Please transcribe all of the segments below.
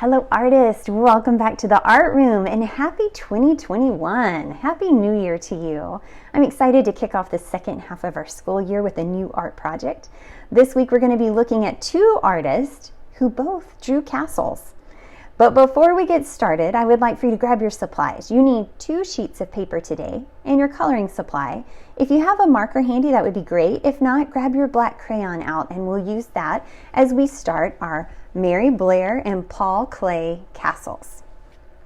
Hello artists, welcome back to the art room and happy 2021. Happy New Year to you. I'm excited to kick off the second half of our school year with a new art project. This week we're going to be looking at two artists who both drew castles. But before we get started, I would like for you to grab your supplies. You need 2 sheets of paper today and your coloring supply. If you have a marker handy, that would be great. If not, grab your black crayon out and we'll use that as we start our Mary Blair and Paul Klee castles.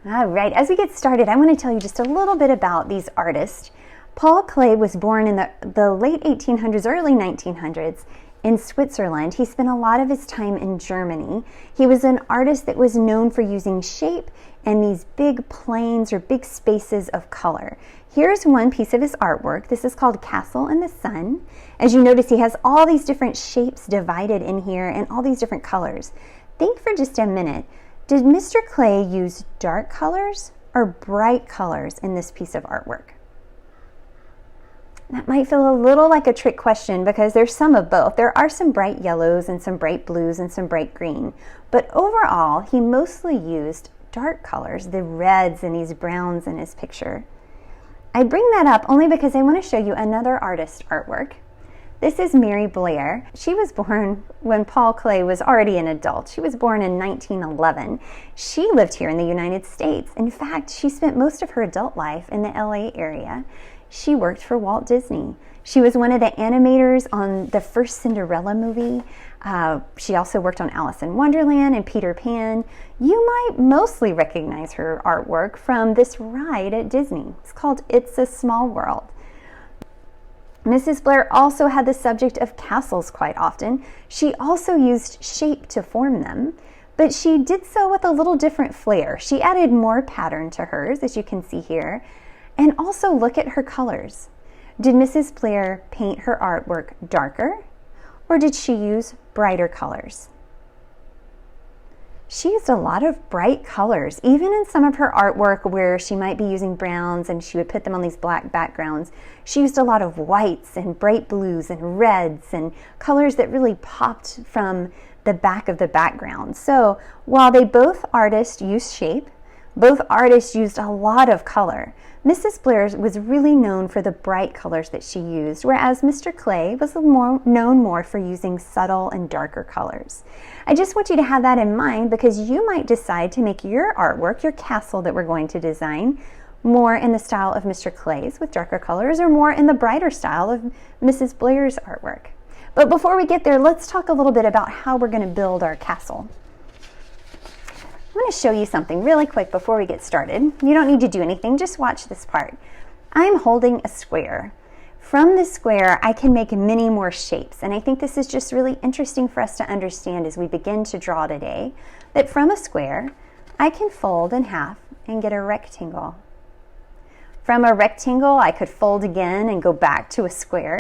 All right, as we get started, I want to tell you just a little bit about these artists. Paul Klee was born in the late 1800s, early 1900s in Switzerland. He spent a lot of his time in Germany. He was an artist that was known for using shape and these big planes or big spaces of color. Here's one piece of his artwork. This is called Castle in the Sun. As you notice, he has all these different shapes divided in here and all these different colors. Think for just a minute. Did Mr. Klee use dark colors or bright colors in this piece of artwork? That might feel a little like a trick question because there's some of both. There are some bright yellows and some bright blues and some bright green. But overall, he mostly used dark colors, the reds and these browns in his picture. I bring that up only because I want to show you another artist artwork. This is Mary Blair. She was born when Paul Klee was already an adult. She was born in 1911. She lived here in the United States. In fact, she spent most of her adult life in the LA area. She worked for Walt Disney. She was one of the animators on the first Cinderella movie. She also worked on Alice in Wonderland and Peter Pan. You might mostly recognize her artwork from this ride at Disney. It's called It's a Small World. Mrs. Blair also had the subject of castles quite often. She also used shape to form them, but she did so with a little different flair. She added more pattern to hers, as you can see here, and also look at her colors. Did Mrs. Blair paint her artwork darker, or did she use brighter colors? She used a lot of bright colors, even in some of her artwork where she might be using browns and she would put them on these black backgrounds. She used a lot of whites and bright blues and reds and colors that really popped from the back of the background. So while both artists used shape, both artists used a lot of color. Mrs. Blair was really known for the bright colors that she used, whereas Mr. Klee was known more for using subtle and darker colors. I just want you to have that in mind because you might decide to make your artwork, your castle that we're going to design, more in the style of Mr. Klee's with darker colors or more in the brighter style of Mrs. Blair's artwork. But before we get there, let's talk a little bit about how we're going to build our castle. I'm going to show you something really quick before we get started. You don't need to do anything, just watch this part. I'm holding a square. From this square, I can make many more shapes, and I think this is just really interesting for us to understand as we begin to draw today, that from a square, I can fold in half and get a rectangle. From a rectangle, I could fold again and go back to a square.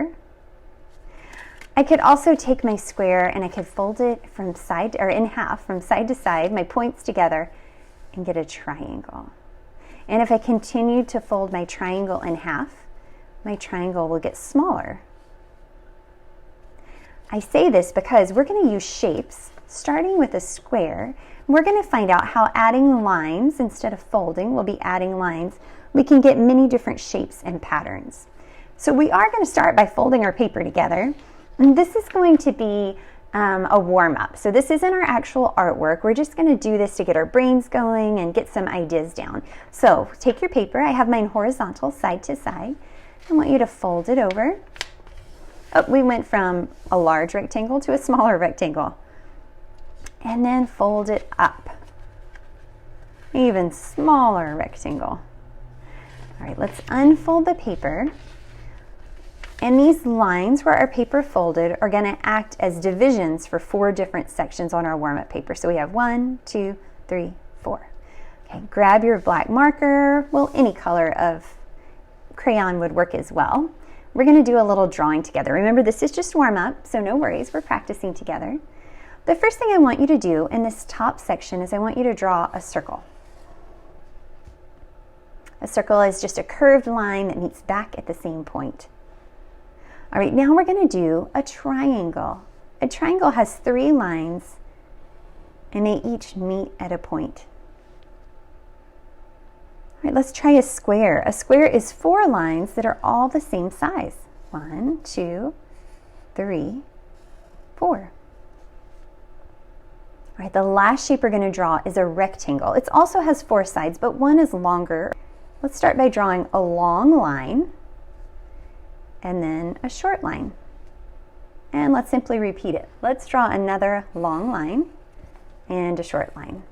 I could also take my square and I could fold it in half, from side to side, my points together, and get a triangle. And if I continue to fold my triangle in half, my triangle will get smaller. I say this because we're going to use shapes, starting with a square. We're going to find out how adding lines, instead of folding, we'll be adding lines. We can get many different shapes and patterns. So we are going to start by folding our paper together. And this is going to be a warm-up. So this isn't our actual artwork. We're just going to do this to get our brains going and get some ideas down. So take your paper. I have mine horizontal, side to side. I want you to fold it over. Oh, we went from a large rectangle to a smaller rectangle. And then fold it up. Even smaller rectangle. All right, let's unfold the paper. And these lines where our paper folded are going to act as divisions for 4 different sections on our warm-up paper. So we have 1, 2, 3, 4. Okay, grab your black marker. Well, any color of crayon would work as well. We're going to do a little drawing together. Remember, this is just warm-up, so no worries. We're practicing together. The first thing I want you to do in this top section is I want you to draw a circle. A circle is just a curved line that meets back at the same point. All right, now we're going to do a triangle. A triangle has 3 lines and they each meet at a point. All right, let's try a square. A square is 4 lines that are all the same size. 1, 2, 3, 4. All right, the last shape we're going to draw is a rectangle. It also has 4 sides, but one is longer. Let's start by drawing a long line and then a short line. And let's simply repeat it. Let's draw another long line and a short line.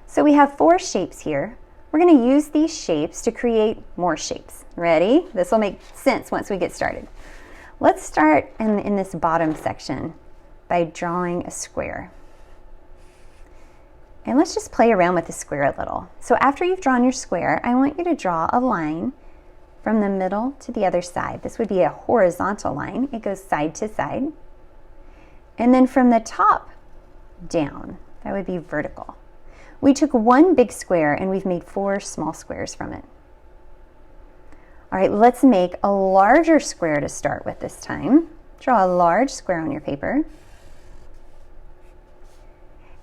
So we have 4 shapes here. We're going to use these shapes to create more shapes. Ready? This will make sense once we get started. Let's start in this bottom section by drawing a square. And let's just play around with the square a little. So after you've drawn your square, I want you to draw a line from the middle to the other side. This would be a horizontal line. It goes side to side. And then from the top down, that would be vertical. We took one big square and we've made 4 small squares from it. All right, let's make a larger square to start with this time. Draw a large square on your paper.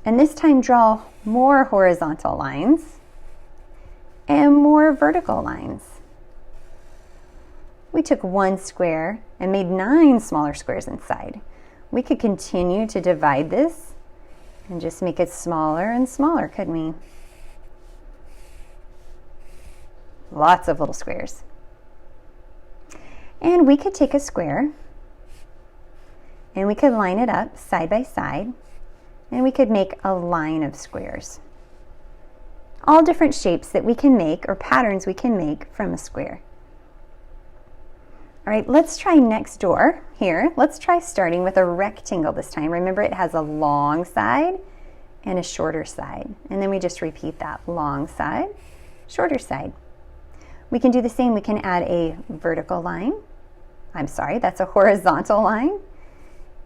And this time draw more horizontal lines and more vertical lines. We took one square and made 9 smaller squares inside. We could continue to divide this and just make it smaller and smaller, couldn't we? Lots of little squares. And we could take a square and we could line it up side by side, and we could make a line of squares. All different shapes that we can make, or patterns we can make from a square. All right, let's try next door here. Let's try starting with a rectangle this time. Remember, it has a long side and a shorter side. And then we just repeat that. Long side, shorter side. We can do the same. We can add a vertical line. I'm sorry, that's a horizontal line.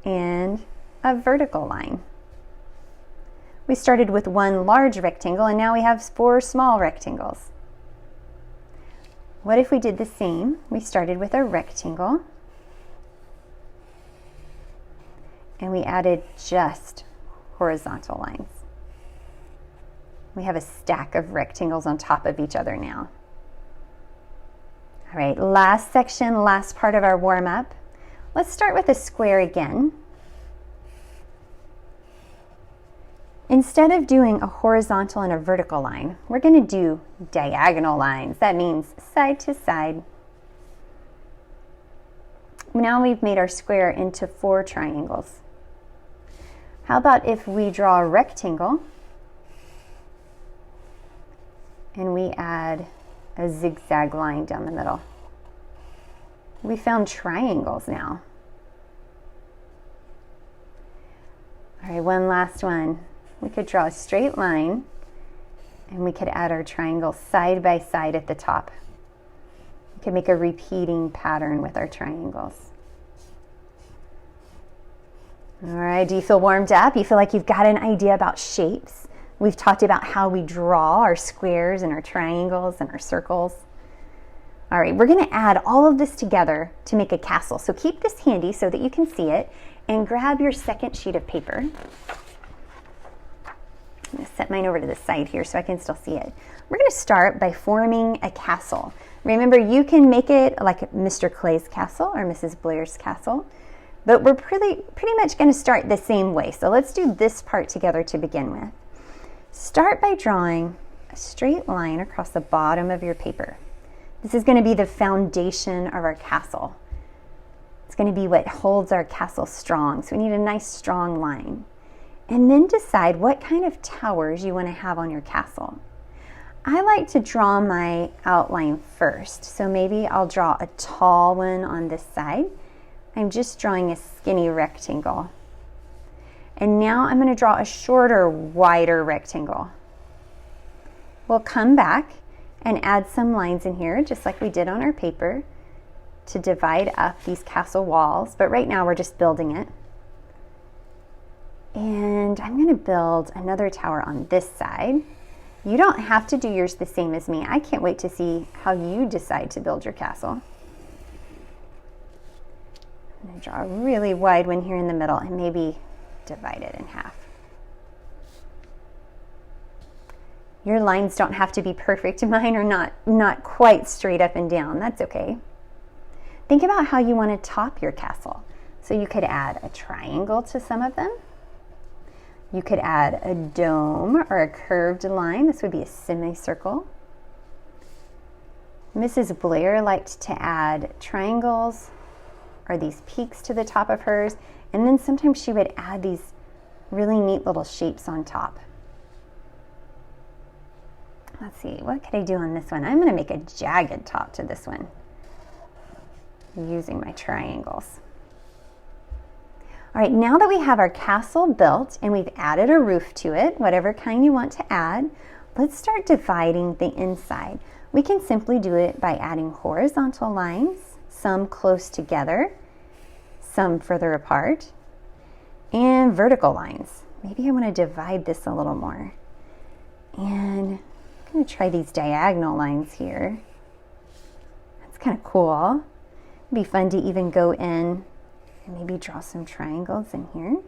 And a vertical line. We started with one large rectangle and now we have 4 small rectangles. What if we did the same? We started with a rectangle and we added just horizontal lines. We have a stack of rectangles on top of each other now. All right, last section, last part of our warm-up. Let's start with a square again. Instead of doing a horizontal and a vertical line, we're going to do diagonal lines. That means side to side. Now we've made our square into 4 triangles. How about if we draw a rectangle and we add a zigzag line down the middle? We found triangles now. All right, one last one. We could draw a straight line and we could add our triangle side by side at the top. We could make a repeating pattern with our triangles. All right, do you feel warmed up? You feel like you've got an idea about shapes? We've talked about how we draw our squares and our triangles and our circles. All right, we're going to add all of this together to make a castle. So keep this handy so that you can see it, and grab your second sheet of paper. I'm going to set mine over to the side here so I can still see it. We're going to start by forming a castle. Remember, you can make it like Mr. Klee's castle or Mrs. Blair's castle, but we're pretty much going to start the same way. So let's do this part together to begin with. Start by drawing a straight line across the bottom of your paper. This is going to be the foundation of our castle. It's going to be what holds our castle strong. So we need a nice strong line. And then decide what kind of towers you want to have on your castle. I like to draw my outline first. So maybe I'll draw a tall one on this side. I'm just drawing a skinny rectangle. And now I'm going to draw a shorter, wider rectangle. We'll come back and add some lines in here, just like we did on our paper, to divide up these castle walls. But right now we're just building it. And I'm going to build another tower on this side. You don't have to do yours the same as me. I can't wait to see how you decide to build your castle. I'm going to draw a really wide one here in the middle and maybe divide it in half. Your lines don't have to be perfect. Mine are not quite straight up and down. That's okay. Think about how you want to top your castle. So you could add a triangle to some of them. You could add a dome or a curved line. This would be a semicircle. Mrs. Blair liked to add triangles or these peaks to the top of hers, and then sometimes she would add these really neat little shapes on top. Let's see, what could I do on this one? I'm going to make a jagged top to this one using my triangles. All right, now that we have our castle built and we've added a roof to it, whatever kind you want to add, let's start dividing the inside. We can simply do it by adding horizontal lines, some close together, some further apart, and vertical lines. Maybe I want to divide this a little more. And I'm going to try these diagonal lines here. That's kind of cool. It'd be fun to even go in and maybe draw some triangles in here.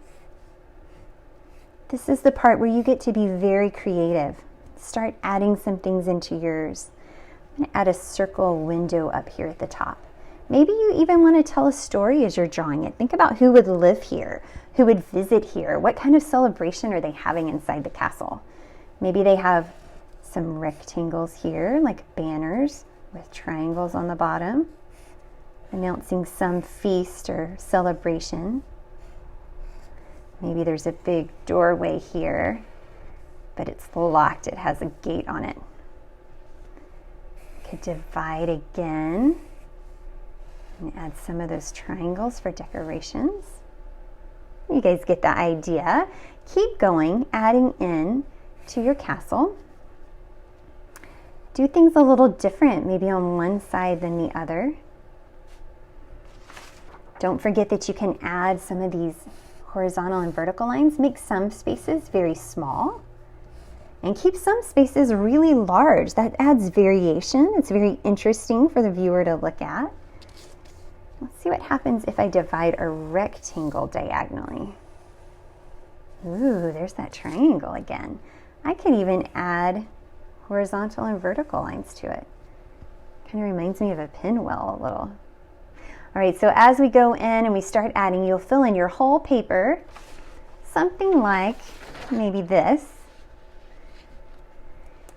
This is the part where you get to be very creative. Start adding some things into yours. I'm going to add a circle window up here at the top. Maybe you even want to tell a story as you're drawing it. Think about who would live here, who would visit here, what kind of celebration are they having inside the castle. Maybe they have some rectangles here, like banners with triangles on the bottom, announcing some feast or celebration. Maybe there's a big doorway here, but it's locked. It has a gate on it. Could divide again and add some of those triangles for decorations. You guys get the idea. Keep going, adding in to your castle. Do things a little different, maybe on one side than the other. Don't forget that you can add some of these horizontal and vertical lines. Make some spaces very small and keep some spaces really large. That adds variation. It's very interesting for the viewer to look at. Let's see what happens if I divide a rectangle diagonally. Ooh, there's that triangle again. I can even add horizontal and vertical lines to it. Kind of reminds me of a pinwheel a little. All right, so as we go in and we start adding, you'll fill in your whole paper, something like maybe this.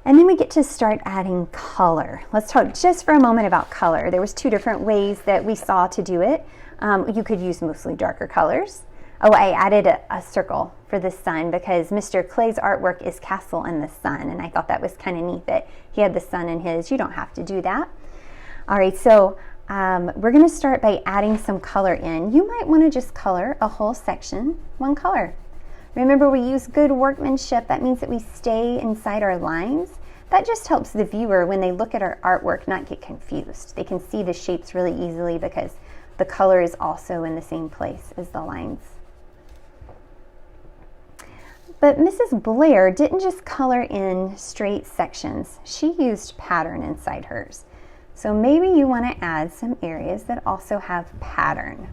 And then we get to start adding color. Let's talk just for a moment about color. There was two different ways that we saw to do it. You could use mostly darker colors. Oh, I added a circle for the sun because Mr. Klee's artwork is castle in the sun, and I thought that was kind of neat that he had the sun in his. You don't have to do that. All right, so we're going to start by adding some color in. You might want to just color a whole section one color. Remember, we use good workmanship. That means that we stay inside our lines. That just helps the viewer when they look at our artwork not get confused. They can see the shapes really easily because the color is also in the same place as the lines. But Mrs. Blair didn't just color in straight sections. She used pattern inside hers. So maybe you want to add some areas that also have pattern.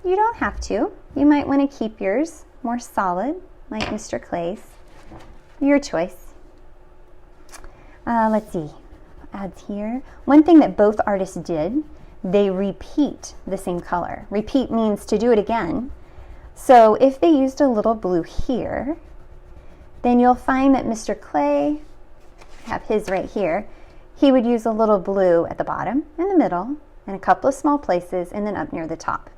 You don't have to. You might want to keep yours more solid, like Mr. Klee's. Your choice. Let's see. Add here. One thing that both artists did, they repeat the same color. Repeat means to do it again. So if they used a little blue here, then you'll find that Mr. Klee, I have his right here, he would use a little blue at the bottom, in the middle, and a couple of small places, and then up near the top.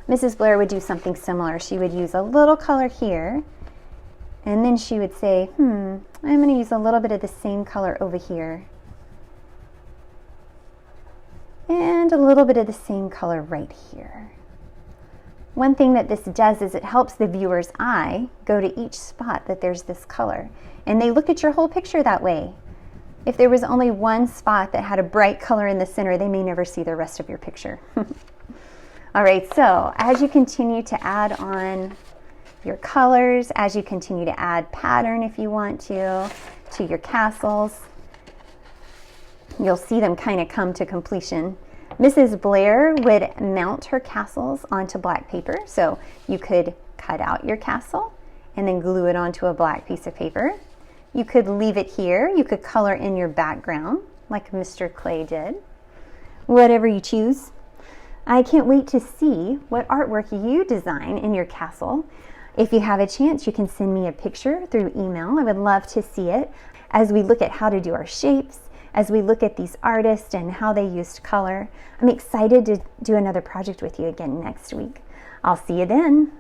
Mrs. Blair would do something similar. She would use a little color here, and then she would say, I'm going to use a little bit of the same color over here, and a little bit of the same color right here. One thing that this does is it helps the viewer's eye go to each spot that there's this color, and they look at your whole picture that way. If there was only one spot that had a bright color in the center, they may never see the rest of your picture. All right, so as you continue to add on your colors, as you continue to add pattern if you want to your castles, you'll see them kind of come to completion. Mrs. Blair would mount her castles onto black paper, so you could cut out your castle and then glue it onto a black piece of paper. You could leave it here. You could color in your background like Mr. Klee did. Whatever you choose. I can't wait to see what artwork you design in your castle. If you have a chance, you can send me a picture through email. I would love to see it as we look at how to do our shapes, as we look at these artists and how they used color. I'm excited to do another project with you again next week. I'll see you then.